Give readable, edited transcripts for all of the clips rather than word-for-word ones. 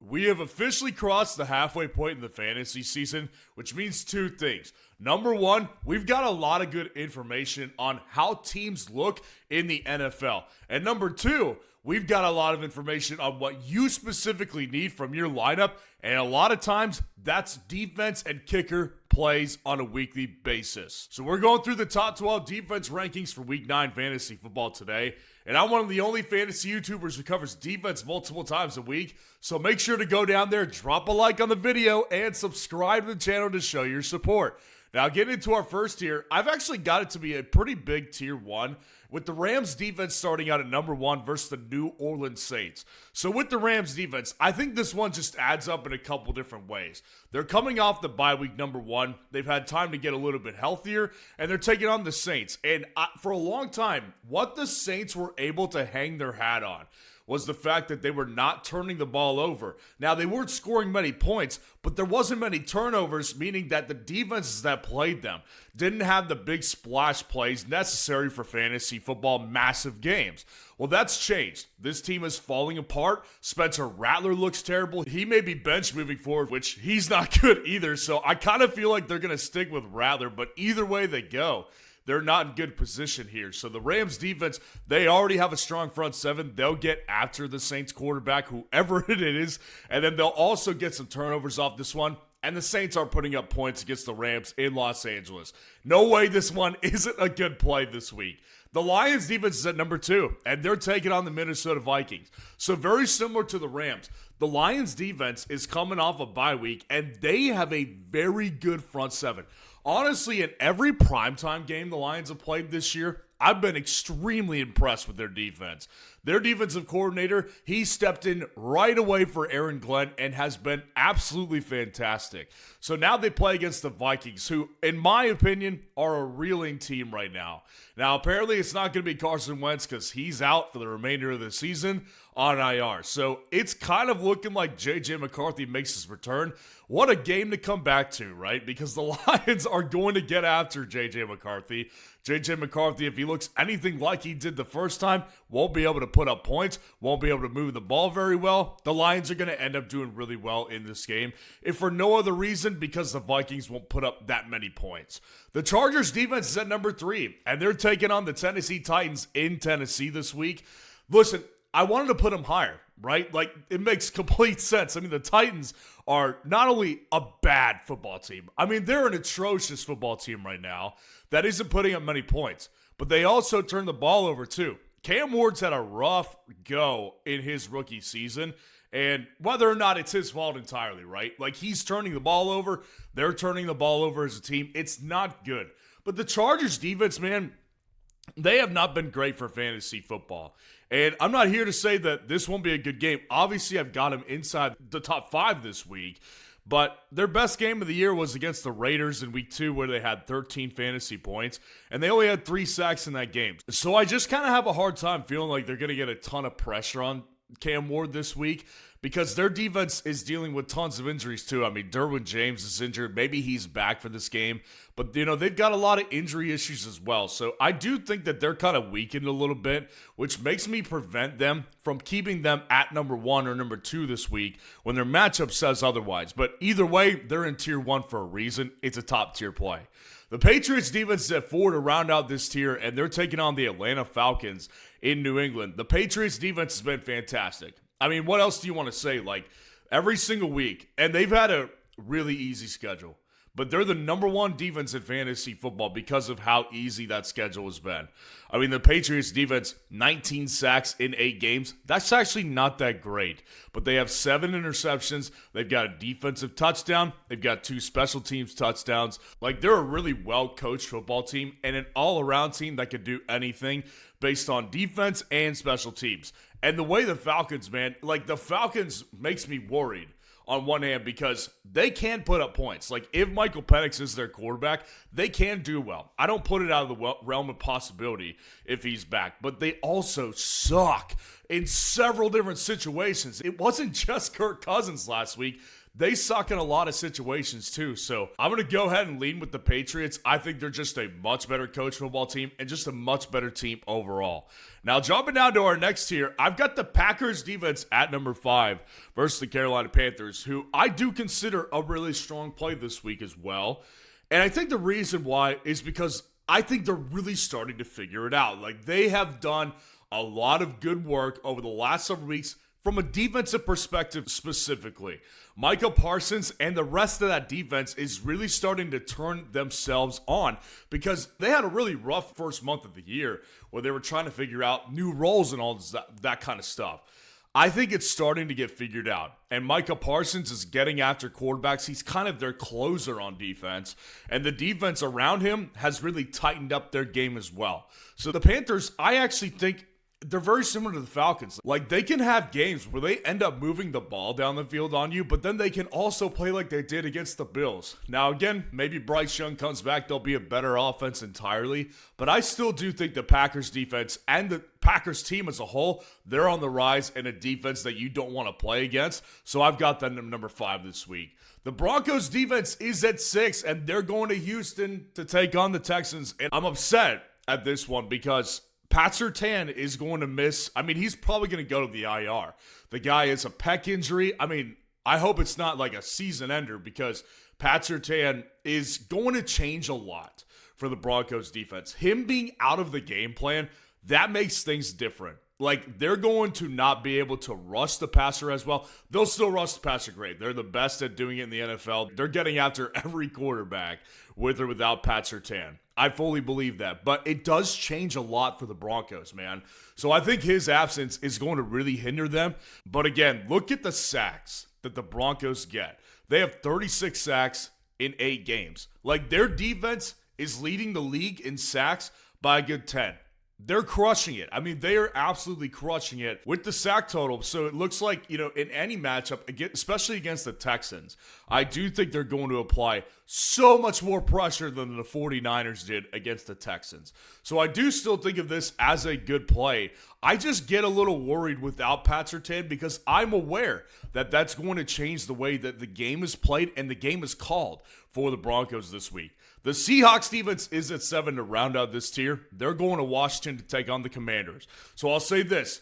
We have officially crossed the halfway point in the fantasy season, which means two things. Number one, we've got a lot of good information on how teams look in the NFL. And number two, we've got a lot of information on what you specifically need from your lineup. And a lot of times, that's defense and kicker plays on a weekly basis. So we're going through the top 12 defense rankings for Week 9 fantasy football today. And I'm one of the only fantasy YouTubers who covers defense multiple times a week. So make sure to go down there, drop a like on the video, and subscribe to the channel to show your support. Now, getting into our first tier, I've actually got it to be a pretty big tier 1, with the Rams defense starting out at number 1 versus the New Orleans Saints. So with the Rams defense, I think this one just adds up in a couple different ways. They're coming off the bye week number 1. They've had time to get a little bit healthier, and they're taking on the Saints. And for a long time, what the Saints were able to hang their hat on was the fact that they were not turning the ball over. Now, they weren't scoring many points, but there wasn't many turnovers, meaning that the defenses that played them didn't have the big splash plays necessary for fantasy football massive games. Well, that's changed. This team is falling apart. Spencer Rattler looks terrible. He may be benched moving forward, which he's not good either, so I kind of feel like they're going to stick with Rattler, but either way they go, they're not in good position here. So the Rams defense, they already have a strong front seven. They'll get after the Saints quarterback, whoever it is, and then they'll also get some turnovers off this one. And the Saints are putting up points against the Rams in Los Angeles. No way this one isn't a good play this week. The Lions defense is at number 2, and they're taking on the Minnesota Vikings. So very similar to the Rams, the Lions defense is coming off a bye week, and they have a very good front seven. Honestly, in every primetime game the Lions have played this year, I've been extremely impressed with their defense. Their defensive coordinator, he stepped in right away for Aaron Glenn and has been absolutely fantastic. So now they play against the Vikings, who, in my opinion, are a reeling team right now. Now, apparently it's not going to be Carson Wentz because he's out for the remainder of the season on IR. So it's kind of looking like J.J. McCarthy makes his return. What a game to come back to, right? Because the Lions are going to get after J.J. McCarthy. J.J. McCarthy, if he looks anything like he did the first time, won't be able to put up points, won't be able to move the ball very well. The Lions are going to end up doing really well in this game, if for no other reason, because the Vikings won't put up that many points. The Chargers defense is at number 3, and they're taking on the Tennessee Titans in Tennessee this week. Listen, I wanted to put them higher, right? Like, it makes complete sense. I mean, the Titans are not only a bad football team, I mean, they're an atrocious football team right now that isn't putting up many points, but they also turn the ball over too. Cam Ward's had a rough go in his rookie season, and whether or not it's his fault entirely, right? Like, he's turning the ball over, they're turning the ball over as a team. It's not good. But the Chargers defense, man, they have not been great for fantasy football. And I'm not here to say that this won't be a good game. Obviously, I've got them inside the top 5 this week. But their best game of the year was against the Raiders in week 2, where they had 13 fantasy points. And they only had 3 sacks in that game. So I just kind of have a hard time feeling like they're going to get a ton of pressure on Cam Ward this week, because their defense is dealing with tons of injuries too. I mean, Derwin James is injured. Maybe he's back for this game. But, you know, they've got a lot of injury issues as well. So I do think that they're kind of weakened a little bit, which makes me prevent them from keeping them at number 1 or number 2 this week when their matchup says otherwise. But either way, they're in tier 1 for a reason. It's a top tier play. The Patriots defense is at 4 to round out this tier, and they're taking on the Atlanta Falcons in New England. The Patriots defense has been fantastic. I mean, what else do you want to say? Like, every single week, and they've had a really easy schedule, but they're the number 1 defense in fantasy football because of how easy that schedule has been. I mean, the Patriots defense, 19 sacks in 8 games. That's actually not that great, but they have 7 interceptions. They've got a defensive touchdown. They've got 2 special teams touchdowns. Like, they're a really well-coached football team and an all-around team that could do anything based on defense and special teams. And the way the Falcons, man, like, the Falcons makes me worried on one hand because they can put up points. Like, if Michael Penix is their quarterback, they can do well. I don't put it out of the realm of possibility if he's back. But they also suck in several different situations. It wasn't just Kirk Cousins last week. they suck in a lot of situations too. So I'm going to go ahead and lean with the Patriots. I think they're just a much better coach football team and just a much better team overall. Now, jumping down to our next tier, I've got the Packers defense at number 5 versus the Carolina Panthers, who I do consider a really strong play this week as well. And I think the reason why is because I think they're really starting to figure it out. Like, they have done a lot of good work over the last several weeks from a defensive perspective specifically. Micah Parsons and the rest of that defense is really starting to turn themselves on because they had a really rough first month of the year where they were trying to figure out new roles and all that kind of stuff. I think it's starting to get figured out. And Micah Parsons is getting after quarterbacks. He's kind of their closer on defense. And the defense around him has really tightened up their game as well. So the Panthers, I actually think they're very similar to the Falcons. Like, they can have games where they end up moving the ball down the field on you, but then they can also play like they did against the Bills. Now, again, maybe Bryce Young comes back. They'll be a better offense entirely. But I still do think the Packers defense and the Packers team as a whole, they're on the rise in a defense that you don't want to play against. So I've got them at number 5 this week. The Broncos defense is at 6, and they're going to Houston to take on the Texans. And I'm upset at this one because Pat Surtain is going to miss. I mean, he's probably going to go to the IR. The guy is a pec injury. I mean, I hope it's not like a season ender because Pat Surtain is going to change a lot for the Broncos defense. Him being out of the game plan, that makes things different. Like, they're going to not be able to rush the passer as well. They'll still rush the passer great. They're the best at doing it in the NFL. They're getting after every quarterback with or without Pat Surtain. I fully believe that. But it does change a lot for the Broncos, man. So I think his absence is going to really hinder them. But again, look at the sacks that the Broncos get. They have 36 sacks in 8 games. Like, their defense is leading the league in sacks by a good 10. They're crushing it. I mean, they are absolutely crushing it with the sack total. So it looks like, in any matchup, especially against the Texans, I do think they're going to apply so much more pressure than the 49ers did against the Texans. So I do still think of this as a good play. I just get a little worried without Pat Surtain because I'm aware that that's going to change the way that the game is played and the game is called for the Broncos this week. The Seahawks defense is at 7 to round out this tier. They're going to Washington to take on the Commanders. So I'll say this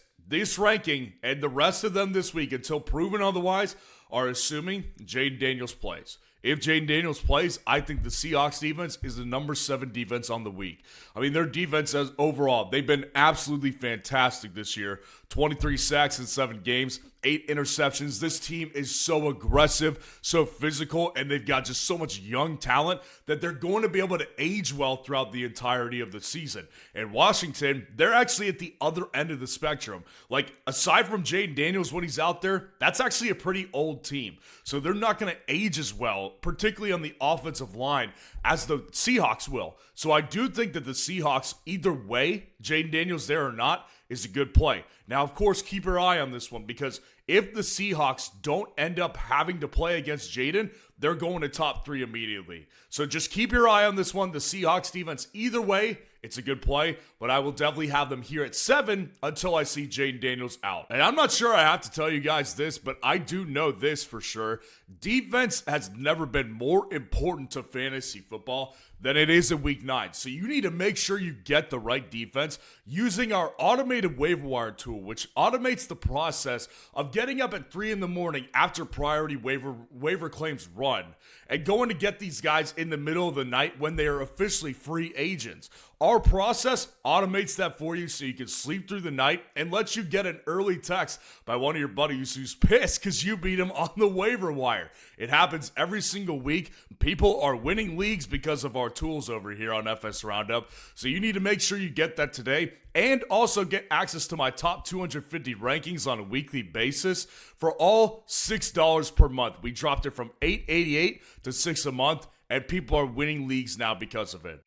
ranking and the rest of them this week, until proven otherwise, are assuming Jaden Daniels plays. If Jaden Daniels plays, I think the Seahawks defense is the number 7 defense on the week. I mean, their defense as overall, they've been absolutely fantastic this year. 23 sacks in 7 games, 8 interceptions. This team is so aggressive, so physical, and they've got just so much young talent that they're going to be able to age well throughout the entirety of the season. And Washington, they're actually at the other end of the spectrum. Like, aside from Jaden Daniels when he's out there, that's actually a pretty old team. So they're not going to age as well, particularly on the offensive line, as the Seahawks will. So I do think that the Seahawks, either way, Jaden Daniels there or not, is a good play. Now, of course, keep your eye on this one because if the Seahawks don't end up having to play against Jaden, they're going to top 3 immediately. So just keep your eye on this one. The Seahawks defense, either way, it's a good play, but I will definitely have them here at 7 until I see Jaden Daniels out. And I'm not sure I have to tell you guys this, but I do know this for sure. Defense has never been more important to fantasy football than it is in week 9. So you need to make sure you get the right defense using our automated waiver wire tool, which automates the process of getting up at 3 in the morning after priority waiver claims run and going to get these guys in the middle of the night when they are officially free agents. Our process automates that for you so you can sleep through the night and lets you get an early text by one of your buddies who's pissed because you beat him on the waiver wire. It happens every single week. People are winning leagues because of our tools over here on FS Roundup. So you need to make sure you get that today and also get access to my top 250 rankings on a weekly basis for all $6 per month. We dropped it from $8.88 to $6 a month, and people are winning leagues now because of it.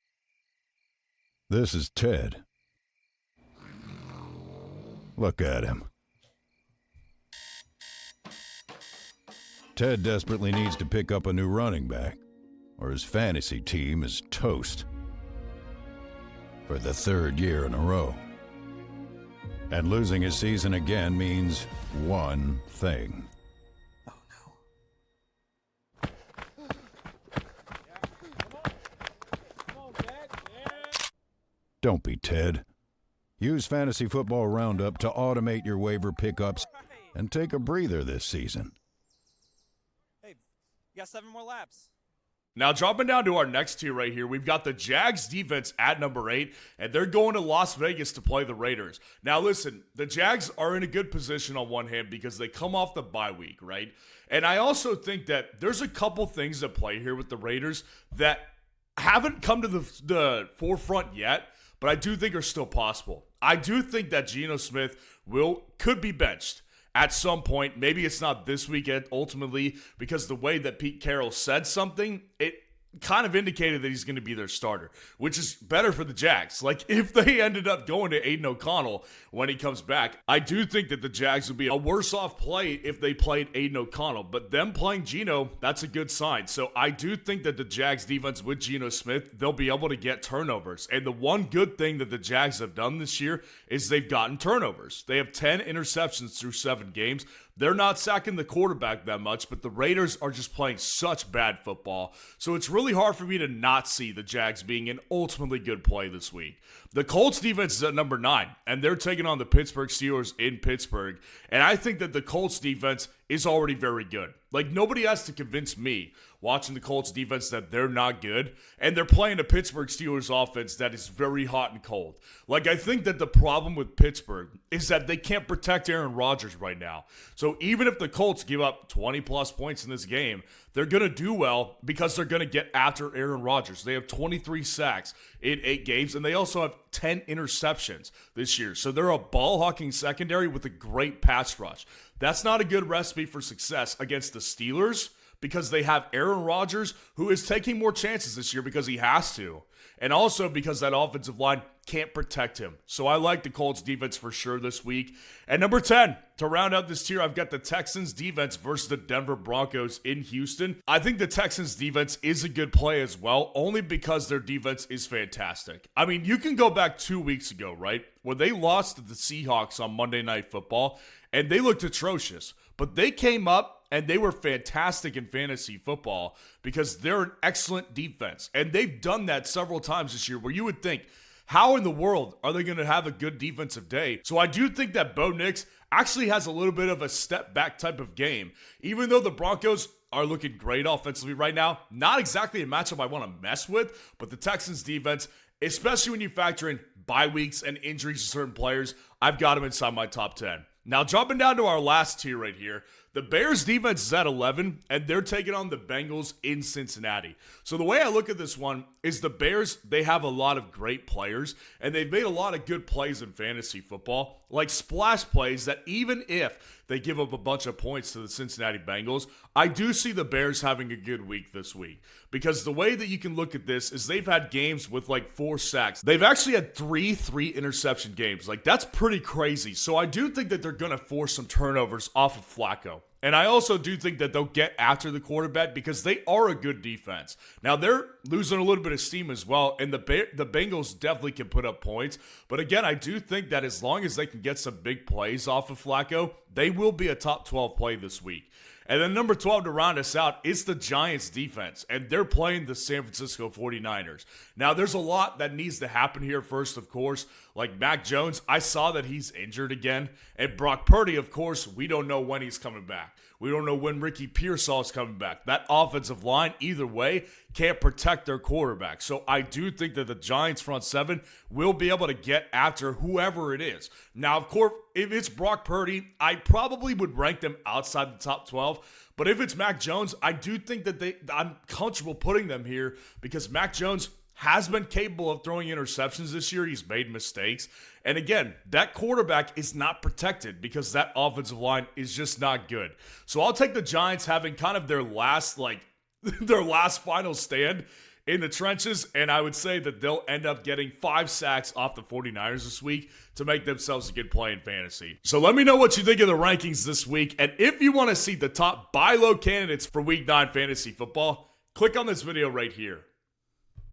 This is Ted. Look at him. Ted desperately needs to pick up a new running back, or his fantasy team is toast. For the 3rd year in a row. And losing his season again means one thing. Oh no. Don't be Ted. Use Fantasy Football Roundup to automate your waiver pickups and take a breather this season. Hey, you got 7 more laps. Now, dropping down to our next tier right here, we've got the Jags defense at number 8, and they're going to Las Vegas to play the Raiders. Now, listen, the Jags are in a good position on one hand because they come off the bye week, right? And I also think that there's a couple things at play here with the Raiders that haven't come to the forefront yet, but I do think are still possible. I do think that Geno Smith could be benched at some point. Maybe it's not this weekend ultimately, because the way that Pete Carroll said something, it kind of indicated that he's going to be their starter, which is better for the Jags. Like, if they ended up going to Aiden O'Connell when he comes back, I do think that the Jags would be a worse off play if they played Aiden O'Connell. But them playing Geno, that's a good sign. So I do think that the Jags defense with Geno Smith, they'll be able to get turnovers. And the one good thing that the Jags have done this year is they've gotten turnovers. They have 10 interceptions through 7 games. They're not sacking the quarterback that much, but the Raiders are just playing such bad football. So it's really hard for me to not see the Jags being an ultimately good play this week. The Colts defense is at number 9, and they're taking on the Pittsburgh Steelers in Pittsburgh. And I think that the Colts defense is already very good. Like, nobody has to convince me watching the Colts defense that they're not good. And they're playing a Pittsburgh Steelers offense that is very hot and cold. Like, I think that the problem with Pittsburgh is that they can't protect Aaron Rodgers right now. So even if the Colts give up 20 plus points in this game, they're going to do well because they're going to get after Aaron Rodgers. They have 23 sacks in 8 games, and they also have 10 interceptions this year. So they're a ball-hawking secondary with a great pass rush. That's not a good recipe for success against the Steelers because they have Aaron Rodgers, who is taking more chances this year because he has to, and also because that offensive line can't protect him. So I like the Colts defense for sure this week. And number 10, to round out this tier, I've got the Texans defense versus the Denver Broncos in Houston. I think the Texans defense is a good play as well, only because their defense is fantastic. I mean, you can go back 2 weeks ago, right, when they lost to the Seahawks on Monday Night Football, and they looked atrocious. But they came up and they were fantastic in fantasy football because they're an excellent defense. And they've done that several times this year where you would think, how in the world are they going to have a good defensive day? So I do think that Bo Nix actually has a little bit of a step back type of game. Even though the Broncos are looking great offensively right now, not exactly a matchup I want to mess with, but the Texans defense, especially when you factor in bye weeks and injuries to certain players, I've got them inside my top 10. Now, jumping down to our last tier right here, the Bears defense is at 11, and they're taking on the Bengals in Cincinnati. So the way I look at this one is the Bears, they have a lot of great players, and they've made a lot of good plays in fantasy football, like splash plays that even if they give up a bunch of points to the Cincinnati Bengals, I do see the Bears having a good week this week. Because the way that you can look at this is they've had games with like 4 sacks. They've actually had 3 interception games. Like, that's pretty crazy. So I do think that they're going to force some turnovers off of Flacco. And I also do think that they'll get after the quarterback because they are a good defense. Now, they're losing a little bit of steam as well, and the Bengals definitely can put up points. But again, I do think that as long as they can get some big plays off of Flacco, they will be a top 12 play this week. And then number 12 to round us out is the Giants defense, and they're playing the San Francisco 49ers. Now, there's a lot that needs to happen here first, of course. Like Mac Jones, I saw that he's injured again. And Brock Purdy, of course, we don't know when he's coming back. We don't know when Ricky Pearsall is coming back. That offensive line, either way, can't protect their quarterback. So I do think that the Giants front 7 will be able to get after whoever it is. Now, of course, if it's Brock Purdy, I probably would rank them outside the top 12. But if it's Mac Jones, I do think that I'm comfortable putting them here because Mac Jones has been capable of throwing interceptions this year. He's made mistakes. And again, that quarterback is not protected because that offensive line is just not good. So I'll take the Giants having kind of their last final stand in the trenches, and I would say that they'll end up getting 5 sacks off the 49ers this week to make themselves a good play in fantasy. So let me know what you think of the rankings this week, and if you want to see the top buy low candidates for Week 9 fantasy football, click on this video right here.